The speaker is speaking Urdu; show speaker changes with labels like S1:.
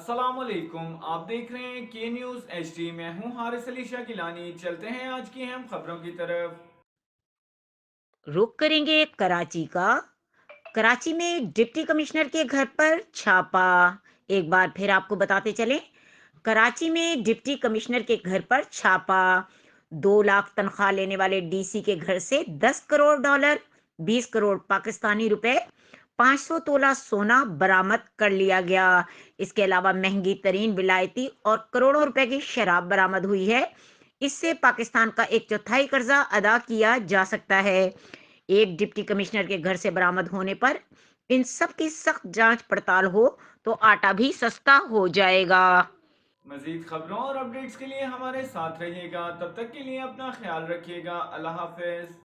S1: السلام علیکم، آپ دیکھ رہے ہیں کے نیوز ایچ ڈی میں ہوں حارث علی شاہ گیلانی۔ چلتے ہیں آج کی اہم خبروں کی طرف۔
S2: رخ کریں گے کراچی کا۔ کراچی میں ڈپٹی کمشنر کے گھر پر چھاپا۔ ایک بار پھر آپ کو بتاتے چلیں، کراچی میں ڈپٹی کمشنر کے گھر پر چھاپا۔ 2 لاکھ تنخواہ لینے والے ڈی سی کے گھر سے 10 کروڑ ڈالر، 20 کروڑ پاکستانی روپے، 500 تولہ سونا برآمد کر لیا گیا۔ اس کے علاوہ مہنگی ترین ولایتی اور کروڑوں روپے کی شراب برآمد ہوئی ہے۔ اس سے پاکستان کا 1/4 قرضہ ادا کیا جا سکتا ہے۔ ایک ڈپٹی کمشنر کے گھر سے برآمد ہونے پر ان سب کی سخت جانچ پڑتال ہو تو آٹا بھی سستا ہو جائے گا۔
S1: مزید خبروں اور اپڈیٹس کے لیے ہمارے ساتھ رہیے گا، تب تک کے لیے اپنا خیال رکھیے گا۔ اللہ حافظ۔